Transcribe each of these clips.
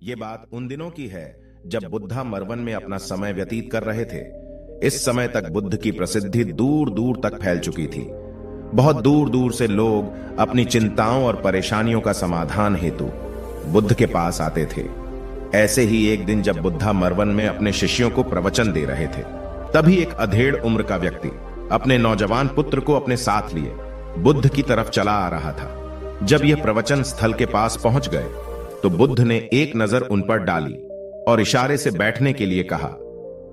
ये बात उन दिनों की है जब बुद्धा मरवन में अपना समय व्यतीत कर रहे थे। इस समय तक बुद्ध की प्रसिद्धि दूर दूर तक फैल चुकी थी। बहुत दूर दूर से लोग अपनी चिंताओं और परेशानियों का समाधान हेतु बुद्ध के पास आते थे। ऐसे ही एक दिन जब बुद्धा मरवन में अपने शिष्यों को प्रवचन दे रहे थे, तभी एक अधेड़ उम्र का व्यक्ति अपने नौजवान पुत्र को अपने साथ लिए बुद्ध की तरफ चला आ रहा था। जब यह प्रवचन स्थल के पास पहुंच गए तो बुद्ध ने एक नजर उन पर डाली और इशारे से बैठने के लिए कहा।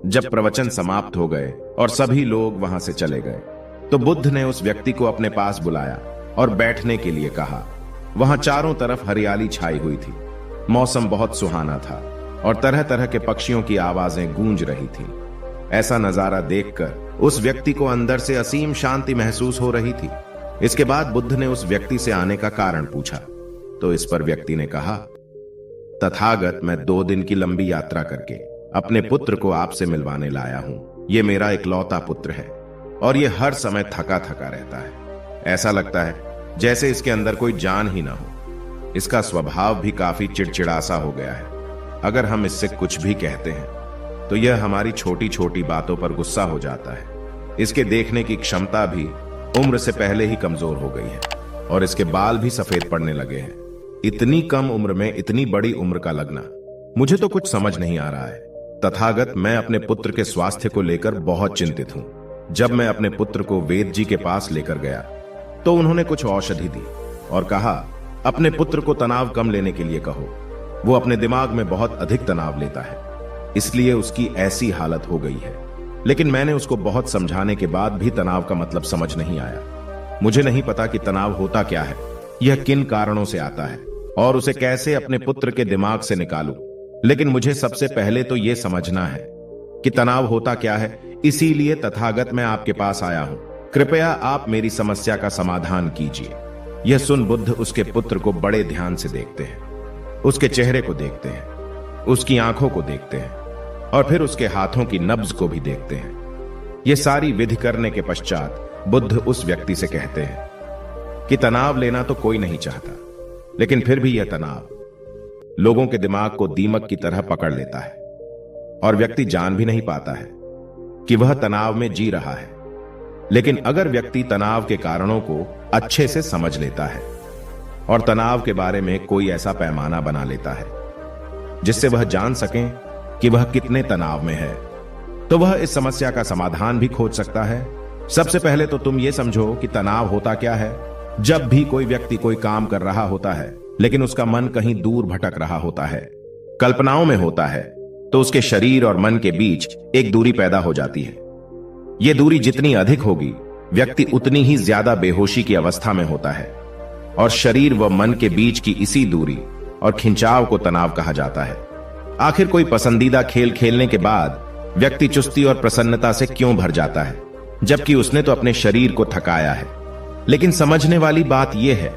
जब प्रवचन समाप्त हो गए और सभी लोग वहां से चले गए तो बुद्ध ने उस व्यक्ति को अपने पास बुलाया और बैठने के लिए कहा। वहां चारों तरफ हरियाली छाई हुई थी। मौसम बहुत सुहाना था और तरह तरह के पक्षियों की आवाजें गूंज रही थी। ऐसा नजारा देखकर उस व्यक्ति को अंदर से असीम शांति महसूस हो रही थी। इसके बाद बुद्ध ने उस व्यक्ति से आने का कारण पूछा तो इस पर व्यक्ति ने कहा, तथागत, मैं 2 दिन की लंबी यात्रा करके अपने पुत्र को आपसे मिलवाने लाया हूं। ये मेरा इकलौता पुत्र है और ये हर समय थका थका रहता है। ऐसा लगता है जैसे इसके अंदर कोई जान ही ना हो। इसका स्वभाव भी काफी चिड़चिड़ासा हो गया है। अगर हम इससे कुछ भी कहते हैं तो यह हमारी छोटी छोटी बातों पर गुस्सा हो जाता है। इसके देखने की क्षमता भी उम्र से पहले ही कमजोर हो गई है और इसके बाल भी सफेद पड़ने लगे हैं। इतनी कम उम्र में इतनी बड़ी उम्र का लगना, मुझे तो कुछ समझ नहीं आ रहा है। तथागत, मैं अपने पुत्र के स्वास्थ्य को लेकर बहुत चिंतित हूं। जब मैं अपने पुत्र को वेद जी के पास लेकर गया तो उन्होंने कुछ औषधि दी और कहा, अपने पुत्र को तनाव कम लेने के लिए कहो। वो अपने दिमाग में बहुत अधिक तनाव लेता है, इसलिए उसकी ऐसी हालत हो गई है। लेकिन मैंने उसको बहुत समझाने के बाद भी तनाव का मतलब समझ नहीं आया। मुझे नहीं पता कि तनाव होता क्या है, यह किन कारणों से आता है और उसे कैसे अपने पुत्र के दिमाग से निकालूं। लेकिन मुझे सबसे पहले तो यह समझना है कि तनाव होता क्या है। इसीलिए तथागत मैं आपके पास आया हूं। कृपया आप मेरी समस्या का समाधान कीजिए। यह सुन बुद्ध उसके पुत्र को बड़े ध्यान से देखते हैं। उसके चेहरे को देखते हैं, उसकी आंखों को देखते हैं और फिर उसके हाथों की नब्ज को भी देखते हैं। यह सारी विधि करने के पश्चात बुद्ध उस व्यक्ति से कहते हैं कि तनाव लेना तो कोई नहीं चाहता, लेकिन फिर भी यह तनाव लोगों के दिमाग को दीमक की तरह पकड़ लेता है और व्यक्ति जान भी नहीं पाता है कि वह तनाव में जी रहा है। लेकिन अगर व्यक्ति तनाव के कारणों को अच्छे से समझ लेता है और तनाव के बारे में कोई ऐसा पैमाना बना लेता है जिससे वह जान सके कि वह कितने तनाव में है, तो वह इस समस्या का समाधान भी खोज सकता है। सबसे पहले तो तुम ये समझो कि तनाव होता क्या है। जब भी कोई व्यक्ति कोई काम कर रहा होता है लेकिन उसका मन कहीं दूर भटक रहा होता है, कल्पनाओं में होता है, तो उसके शरीर और मन के बीच एक दूरी पैदा हो जाती है। यह दूरी जितनी अधिक होगी, व्यक्ति उतनी ही ज्यादा बेहोशी की अवस्था में होता है और शरीर व मन के बीच की इसी दूरी और खिंचाव को तनाव कहा जाता है। आखिर कोई पसंदीदा खेल खेलने के बाद व्यक्ति चुस्ती और प्रसन्नता से क्यों भर जाता है, जबकि उसने तो अपने शरीर को थकाया है। लेकिन समझने वाली बात यह है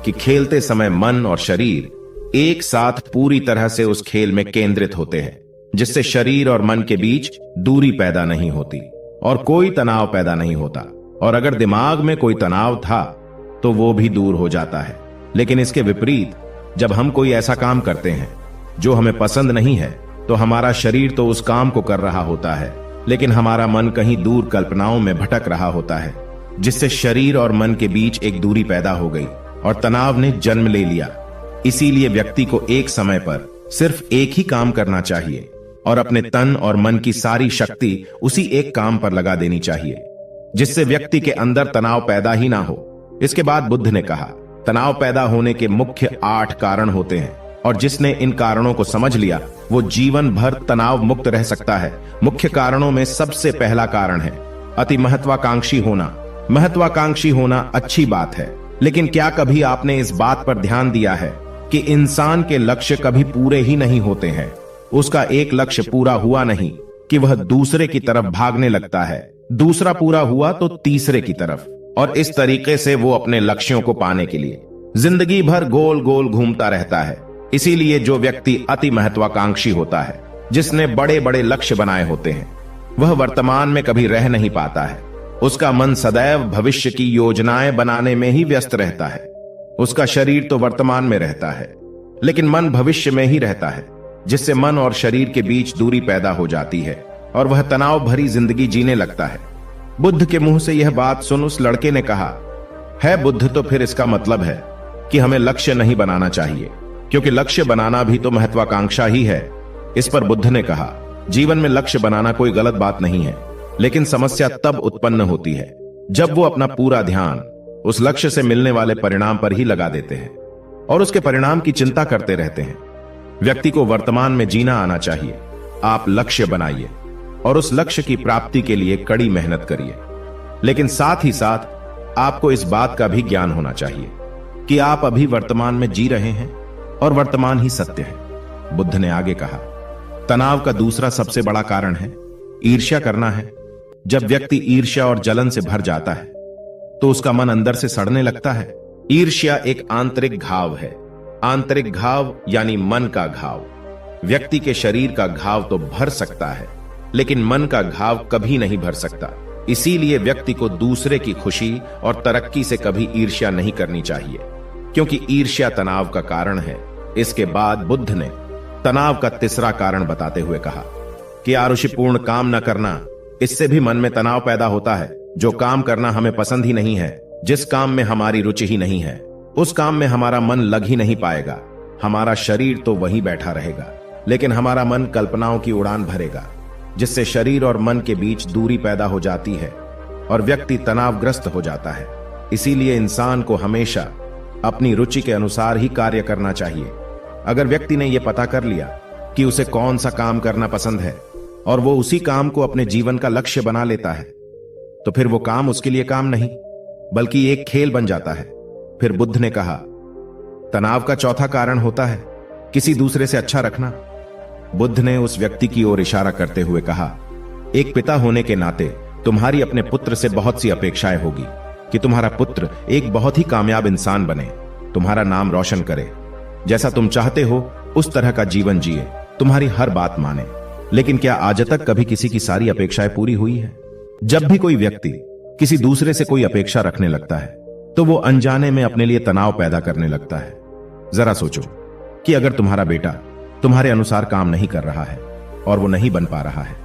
कि खेलते समय मन और शरीर एक साथ पूरी तरह से उस खेल में केंद्रित होते हैं, जिससे शरीर और मन के बीच दूरी पैदा नहीं होती और कोई तनाव पैदा नहीं होता। और अगर दिमाग में कोई तनाव था तो वो भी दूर हो जाता है। लेकिन इसके विपरीत, जब हम कोई ऐसा काम करते हैं जो हमें पसंद नहीं है, तो हमारा शरीर तो उस काम को कर रहा होता है, लेकिन हमारा मन कहीं दूर कल्पनाओं में भटक रहा होता है, जिससे शरीर और मन के बीच एक दूरी पैदा हो गई और तनाव ने जन्म ले लिया। इसीलिए व्यक्ति को एक समय पर सिर्फ एक ही काम करना चाहिए और अपने तन और मन की सारी शक्ति उसी एक काम पर लगा देनी चाहिए, जिससे व्यक्ति के अंदर तनाव पैदा ही ना हो। इसके बाद बुद्ध ने कहा, तनाव पैदा होने के मुख्य 8 कारण होते हैं और जिसने इन कारणों को समझ लिया वो जीवन भर तनाव मुक्त रह सकता है। मुख्य कारणों में सबसे पहला कारण है अति महत्वाकांक्षी होना। महत्वाकांक्षी होना अच्छी बात है, लेकिन क्या कभी आपने इस बात पर ध्यान दिया है कि इंसान के लक्ष्य कभी पूरे ही नहीं होते हैं। उसका एक लक्ष्य पूरा हुआ नहीं कि वह दूसरे की तरफ भागने लगता है, दूसरा पूरा हुआ तो तीसरे की तरफ, और इस तरीके से वो अपने लक्ष्यों को पाने के लिए जिंदगी भर गोल गोल घूमता रहता है। इसीलिए जो व्यक्ति अति महत्वाकांक्षी होता है, जिसने बड़े बड़े लक्ष्य बनाए होते हैं, वह वर्तमान में कभी रह नहीं पाता है। उसका मन सदैव भविष्य की योजनाएं बनाने में ही व्यस्त रहता है। उसका शरीर तो वर्तमान में रहता है, लेकिन मन भविष्य में ही रहता है। जिससे मन और शरीर के बीच दूरी पैदा हो जाती है और वह तनाव भरी जिंदगी जीने लगता है। बुद्ध के मुंह से यह बात सुन उस लड़के ने कहा, है बुद्ध, तो फिर इसका मतलब है कि हमें लक्ष्य नहीं बनाना चाहिए, क्योंकि लक्ष्य बनाना भी तो महत्वाकांक्षा ही है। इस पर बुद्ध ने कहा, जीवन में लक्ष्य बनाना कोई गलत बात नहीं है, लेकिन समस्या तब उत्पन्न होती है जब वो अपना पूरा ध्यान उस लक्ष्य से मिलने वाले परिणाम पर ही लगा देते हैं और उसके परिणाम की चिंता करते रहते हैं। व्यक्ति को वर्तमान में जीना आना चाहिए। आप लक्ष्य बनाइए और उस लक्ष्य की प्राप्ति के लिए कड़ी मेहनत करिए, लेकिन साथ ही साथ आपको इस बात का भी ज्ञान होना चाहिए कि आप अभी वर्तमान में जी रहे हैं और वर्तमान ही सत्य है। बुद्ध ने आगे कहा, तनाव का दूसरा सबसे बड़ा कारण है ईर्ष्या करना है। जब व्यक्ति ईर्ष्या और जलन से भर जाता है तो उसका मन अंदर से सड़ने लगता है। ईर्ष्या एक आंतरिक घाव है। आंतरिक घाव यानी मन का घाव। व्यक्ति के शरीर का घाव तो भर सकता है, लेकिन मन का घाव कभी नहीं भर सकता। इसीलिए व्यक्ति को दूसरे की खुशी और तरक्की से कभी ईर्ष्या नहीं करनी चाहिए, क्योंकि ईर्ष्या तनाव का कारण है। इसके बाद बुद्ध ने तनाव का तीसरा कारण बताते हुए कहा कि आरुषिपूर्ण काम न करना, इससे भी मन में तनाव पैदा होता है। जो काम करना हमें पसंद ही नहीं है, जिस काम में हमारी रुचि ही नहीं है, उस काम में हमारा मन लग ही नहीं पाएगा। हमारा शरीर तो वहीं बैठा रहेगा, लेकिन हमारा मन कल्पनाओं की उड़ान भरेगा, जिससे शरीर और मन के बीच दूरी पैदा हो जाती है और व्यक्ति तनावग्रस्त हो जाता है। इसीलिए इंसान को हमेशा अपनी रुचि के अनुसार ही कार्य करना चाहिए। अगर व्यक्ति ने यह पता कर लिया कि उसे कौन सा काम करना पसंद है और वो उसी काम को अपने जीवन का लक्ष्य बना लेता है, तो फिर वो काम उसके लिए काम नहीं बल्कि एक खेल बन जाता है। फिर बुद्ध ने कहा, तनाव का चौथा कारण होता है किसी दूसरे से अच्छा रखना। बुद्ध ने उस व्यक्ति की ओर इशारा करते हुए कहा, एक पिता होने के नाते तुम्हारी अपने पुत्र से बहुत सी अपेक्षाएं होगी कि तुम्हारा पुत्र एक बहुत ही कामयाब इंसान बने, तुम्हारा नाम रोशन करे, जैसा तुम चाहते हो उस तरह का जीवन जिए, तुम्हारी हर बात माने। लेकिन क्या आज तक कभी किसी की सारी अपेक्षाएं पूरी हुई है? जब भी कोई व्यक्ति किसी दूसरे से कोई अपेक्षा रखने लगता है तो वो अनजाने में अपने लिए तनाव पैदा करने लगता है। जरा सोचो कि अगर तुम्हारा बेटा तुम्हारे अनुसार काम नहीं कर रहा है और वो नहीं बन पा रहा है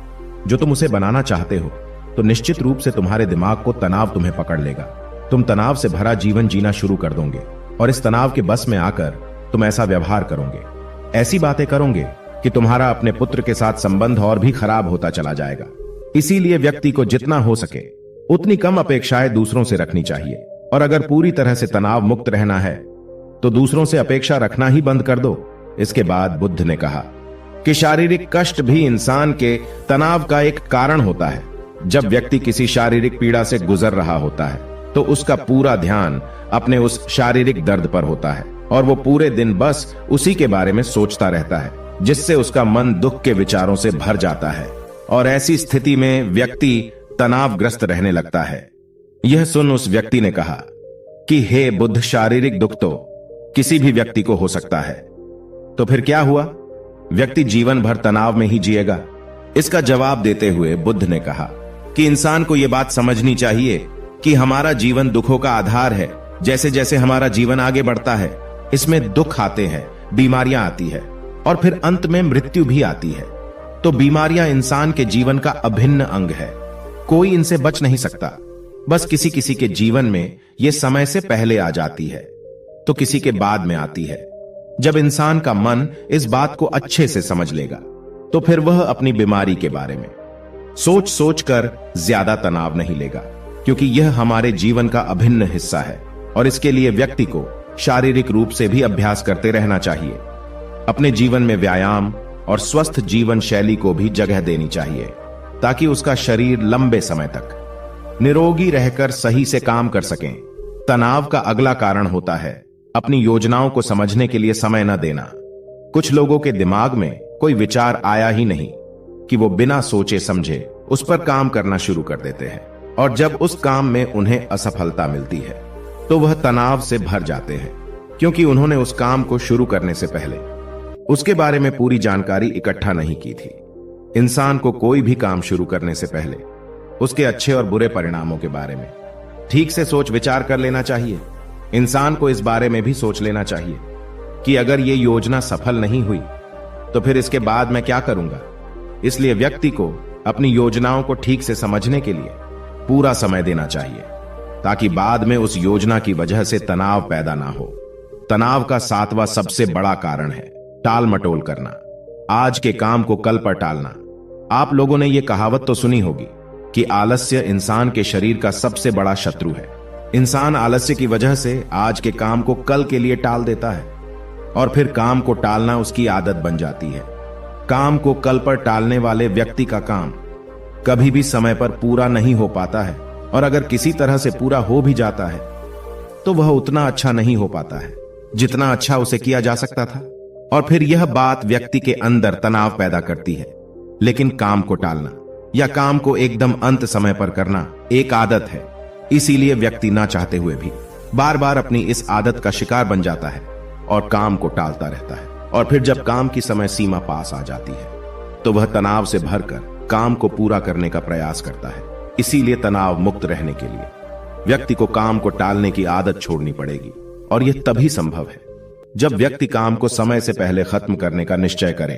जो तुम उसे बनाना चाहते हो, तो निश्चित रूप से तुम्हारे दिमाग को तनाव तुम्हें पकड़ लेगा। तुम तनाव से भरा जीवन जीना शुरू कर दोगे और इस तनाव के बस में आकर तुम ऐसा व्यवहार करोगे, ऐसी बातें करोगे कि तुम्हारा अपने पुत्र के साथ संबंध और भी खराब होता चला जाएगा। इसीलिए व्यक्ति को जितना हो सके उतनी कम अपेक्षाएं दूसरों से रखनी चाहिए, और अगर पूरी तरह से तनाव मुक्त रहना है तो दूसरों से अपेक्षा रखना ही बंद कर दो। इसके बाद बुद्ध ने कहा कि शारीरिक कष्ट भी इंसान के तनाव का एक कारण होता है। जब व्यक्ति किसी शारीरिक पीड़ा से गुजर रहा होता है तो उसका पूरा ध्यान अपने उस शारीरिक दर्द पर होता है और वो पूरे दिन बस उसी के बारे में सोचता रहता है, जिससे उसका मन दुख के विचारों से भर जाता है और ऐसी स्थिति में व्यक्ति तनावग्रस्त रहने लगता है। यह सुन उस व्यक्ति ने कहा कि हे बुद्ध, शारीरिक दुख तो किसी भी व्यक्ति को हो सकता है, तो फिर क्या हुआ? व्यक्ति जीवन भर तनाव में ही जिएगा? इसका जवाब देते हुए बुद्ध ने कहा कि इंसान को यह बात समझनी चाहिए कि हमारा जीवन दुखों का आधार है। जैसे जैसे हमारा जीवन आगे बढ़ता है, इसमें दुख आते हैं, बीमारियां आती है और फिर अंत में मृत्यु भी आती है। तो बीमारियां इंसान के जीवन का अभिन्न अंग है, कोई इनसे बच नहीं सकता। बस किसी किसी के जीवन में यह समय से पहले आ जाती है तो किसी के बाद में आती है। जब इंसान का मन इस बात को अच्छे से समझ लेगा तो फिर वह अपनी बीमारी के बारे में सोच सोच कर ज्यादा तनाव नहीं लेगा, क्योंकि यह हमारे जीवन का अभिन्न हिस्सा है और इसके लिए व्यक्ति को शारीरिक रूप से भी अभ्यास करते रहना चाहिए। अपने जीवन में व्यायाम और स्वस्थ जीवन शैली को भी जगह देनी चाहिए ताकि उसका शरीर लंबे समय तक निरोगी रहकर सही से काम कर सकें। तनाव का अगला कारण होता है अपनी योजनाओं को समझने के लिए समय न देना। कुछ लोगों के दिमाग में कोई विचार आया ही नहीं कि वो बिना सोचे समझे उस पर काम करना शुरू कर देते हैं, और जब उस काम में उन्हें असफलता मिलती है तो वह तनाव से भर जाते हैं, क्योंकि उन्होंने उस काम को शुरू करने से पहले उसके बारे में पूरी जानकारी इकट्ठा नहीं की थी। इंसान को कोई भी काम शुरू करने से पहले उसके अच्छे और बुरे परिणामों के बारे में ठीक से सोच विचार कर लेना चाहिए। इंसान को इस बारे में भी सोच लेना चाहिए कि अगर ये योजना सफल नहीं हुई तो फिर इसके बाद मैं क्या करूंगा। इसलिए व्यक्ति को अपनी योजनाओं को ठीक से समझने के लिए पूरा समय देना चाहिए, ताकि बाद में उस योजना की वजह से तनाव पैदा ना हो। तनाव का 7वां सबसे बड़ा कारण है टाल मटोल करना, आज के काम को कल पर टालना। आप लोगों ने यह कहावत तो सुनी होगी कि आलस्य इंसान के शरीर का सबसे बड़ा शत्रु है। इंसान आलस्य की वजह से आज के काम को कल के लिए टाल देता है और फिर काम को टालना उसकी आदत बन जाती है। काम को कल पर टालने वाले व्यक्ति का काम कभी भी समय पर पूरा नहीं हो पाता है, और अगर किसी तरह से पूरा हो भी जाता है तो वह उतना अच्छा नहीं हो पाता है जितना अच्छा उसे किया जा सकता था, और फिर यह बात व्यक्ति के अंदर तनाव पैदा करती है। लेकिन काम को टालना या काम को एकदम अंत समय पर करना एक आदत है, इसीलिए व्यक्ति ना चाहते हुए भी बार बार अपनी इस आदत का शिकार बन जाता है और काम को टालता रहता है। और फिर जब काम की समय सीमा पास आ जाती है तो वह तनाव से भरकर काम को पूरा करने का प्रयास करता है। इसीलिए तनाव मुक्त रहने के लिए व्यक्ति को काम को टालने की आदत छोड़नी पड़ेगी, और यह तभी संभव है जब व्यक्ति काम को समय से पहले खत्म करने का निश्चय करे।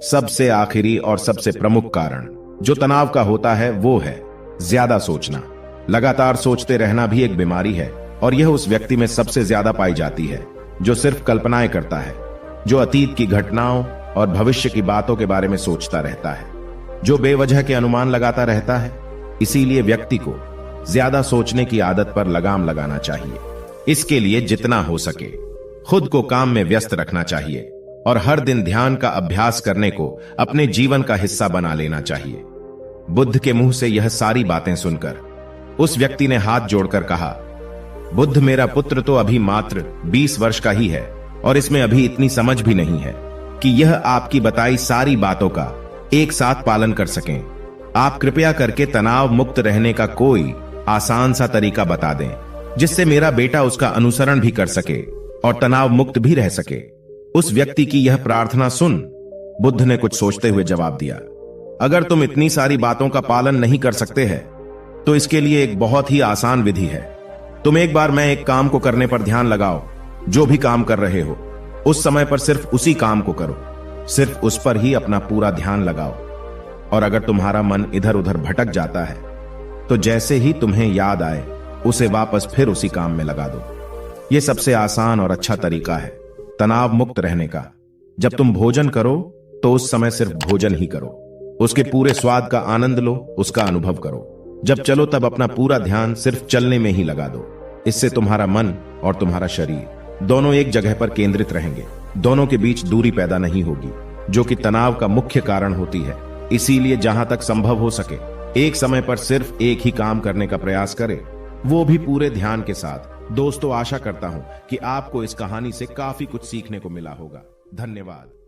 सबसे आखिरी और सबसे प्रमुख कारण जो तनाव का होता है वो है ज्यादा सोचना। लगातार सोचते रहना भी एक बीमारी है, और यह उस व्यक्ति में सबसे ज्यादा पाई जाती है जो सिर्फ कल्पनाएं करता है, जो अतीत की घटनाओं और भविष्य की बातों के बारे में सोचता रहता है, जो बेवजह के अनुमान लगाता रहता है। इसीलिए व्यक्ति को ज्यादा सोचने की आदत पर लगाम लगाना चाहिए। इसके लिए जितना हो सके खुद को काम में व्यस्त रखना चाहिए और हर दिन ध्यान का अभ्यास करने को अपने जीवन का हिस्सा बना लेना चाहिए। बुद्ध के मुंह से यह सारी बातें सुनकर उस व्यक्ति ने हाथ जोड़कर कहा, बुद्ध, मेरा पुत्र तो अभी मात्र 20 वर्ष का ही है और इसमें अभी इतनी समझ भी नहीं है कि यह आपकी बताई सारी बातों का एक साथ पालन कर सकें। आप कृपया करके तनाव मुक्त रहने का कोई आसान सा तरीका बता दें जिससे मेरा बेटा उसका अनुसरण भी कर सके और तनाव मुक्त भी रह सके। उस व्यक्ति की यह प्रार्थना सुन बुद्ध ने कुछ सोचते हुए जवाब दिया, अगर तुम इतनी सारी बातों का पालन नहीं कर सकते हैं तो इसके लिए एक बहुत ही आसान विधि है। तुम एक बार मैं एक काम को करने पर ध्यान लगाओ। जो भी काम कर रहे हो उस समय पर सिर्फ उसी काम को करो, सिर्फ उस पर ही अपना पूरा ध्यान लगाओ। और अगर तुम्हारा मन इधर उधर भटक जाता है तो जैसे ही तुम्हें याद आए उसे वापस फिर उसी काम में लगा दो। यह सबसे आसान और अच्छा तरीका है तनाव मुक्त रहने का। जब तुम भोजन करो तो उस समय सिर्फ भोजन ही करो, उसके पूरे स्वाद का आनंद लो, उसका अनुभव करो। जब चलो तब अपना पूरा ध्यान सिर्फ चलने में ही लगा दो। इससे तुम्हारा मन और तुम्हारा शरीर दोनों एक जगह पर केंद्रित रहेंगे, दोनों के बीच दूरी पैदा नहीं होगी जो कि तनाव का मुख्य कारण होती है। इसीलिए जहां तक संभव हो सके एक समय पर सिर्फ एक ही काम करने का प्रयास करें, वो भी पूरे ध्यान के साथ। दोस्तों, आशा करता हूं कि आपको इस कहानी से काफी कुछ सीखने को मिला होगा। धन्यवाद।